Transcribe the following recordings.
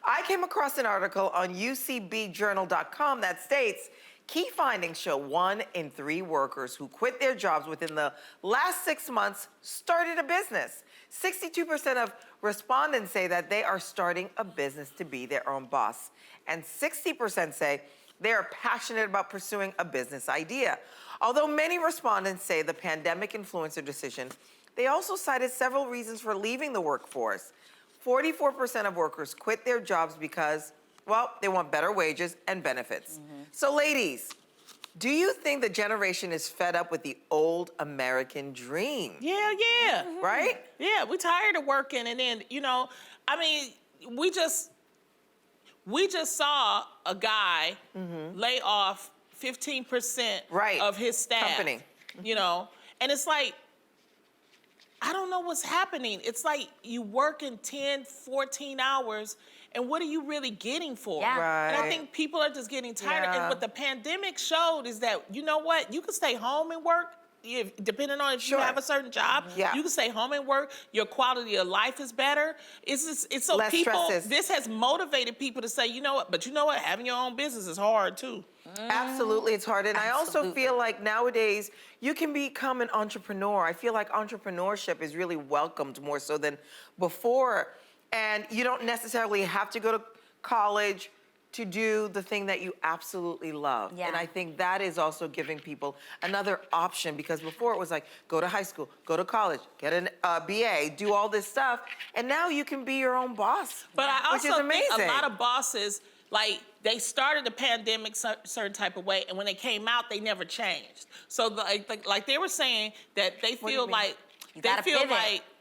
I came across an article on ucbjournal.com that states key findings show 1 in 3 workers who quit their jobs within the last 6 months started a business. 62% of respondents say that they are starting a business to be their own boss. And 60% say they are passionate about pursuing a business idea. Although many respondents say the pandemic influenced their decision, they also cited several reasons for leaving the workforce. 44% of workers quit their jobs because, well, they want better wages and benefits. So ladies, do you think the generation is fed up with the old American dream? Yeah. Right? Yeah, we tired of working, and then, I mean, we just saw a guy lay off 15% of his staff. Company. And it's like, I don't know what's happening. It's like you working 10, 14 hours, and what are you really getting for? Yeah. Right. And I think people are just getting tired. Yeah. And what the pandemic showed is that, you know what? You can stay home and work, depending on if you have a certain job. Yeah. You can stay home and work. Your quality of life is better. It's so Less people, stresses. this has motivated people to say, you know what? But you know what? Having your own business is hard, too. Absolutely, it's hard. And I also feel like nowadays you can become an entrepreneur. I feel like entrepreneurship is really welcomed more so than before. And you don't necessarily have to go to college to do the thing that you absolutely love. Yeah. And I think that is also giving people another option, because before it was like, go to high school, go to college, get an BA, do all this stuff. And now you can be your own boss, But I which is also amazing. think a lot of bosses, like, they started the pandemic certain type of way, and when they came out, they never changed. So, like they were saying that they feel like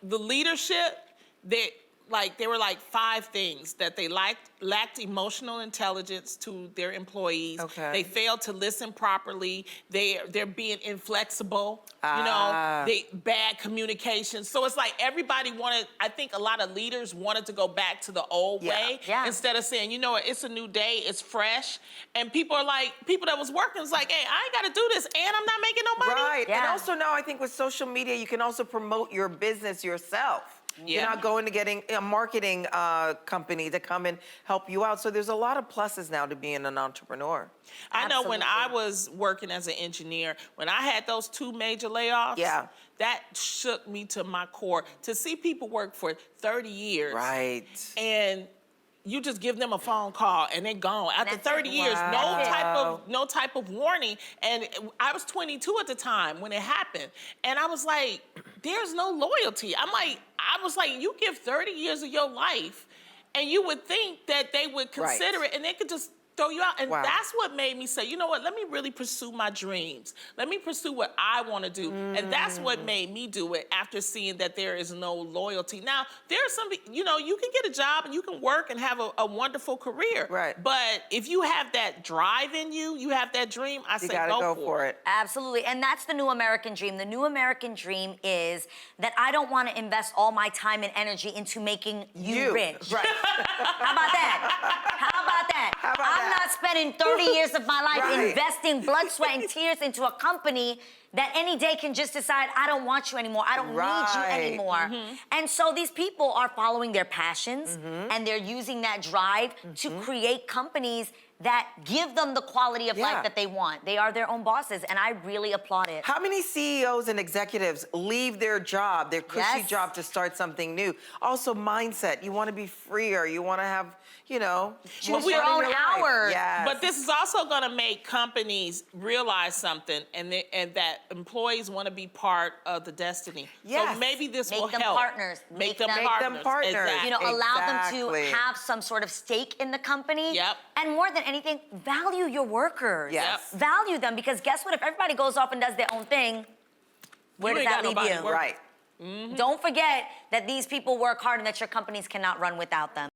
the leadership that. Like, there were like 5 things that they lacked emotional intelligence to their employees. Okay. They failed to listen properly. They're being inflexible. Bad communication. So it's like everybody wanted, I think a lot of leaders wanted to go back to the old way instead of saying, you know what, it's a new day, it's fresh. And people are like, people that was working was like, hey, I ain't got to do this and I'm not making no money. Right, Yeah. and also now I think with social media, you can also promote your business yourself. Yeah. You're not going to getting a marketing company to come and help you out. So there's a lot of pluses now to being an entrepreneur. I know when I was working as an engineer, when I had those 2 major layoffs, that shook me to my core. To see people work for 30 years. Right. And you just give them a phone call and they're gone. After 30 years, no type of warning. And I was 22 at the time when it happened. And I was like, there's no loyalty. I was like, you give 30 years of your life and you would think that they would consider it and they could just throw you out. And that's what made me say, you know what, let me really pursue my dreams. Let me pursue what I want to do. And that's what made me do it after seeing that there is no loyalty. Now, there's some, you can get a job and you can work and have a wonderful career. Right. But if you have that drive in you, you have that dream, I say go for it. Absolutely, and that's the new American dream. The new American dream is that I don't want to invest all my time and energy into making you rich. Right. How about that? How about that? How about I'm not spending 30 years of my life investing blood, sweat, and tears into a company that any day can just decide, I don't want you anymore. I don't need you anymore. And so these people are following their passions and they're using that drive to create companies that give them the quality of life that they want. They are their own bosses, and I really applaud it. How many CEOs and executives leave their job, their cushy job, to start something new? Also, mindset. You want to be freer. You want to have, choose your own hours. Yes. But this is also going to make companies realize something, and that employees want to be part of the destiny. Yes. So maybe this will Make them help. partners. Make them partners. Exactly. Allow them to have some sort of stake in the company. Yep. And more than anything, value your workers. Yes. Value them, because guess what? If everybody goes off and does their own thing, where does that leave you? Right. Don't forget that these people work hard and that your companies cannot run without them.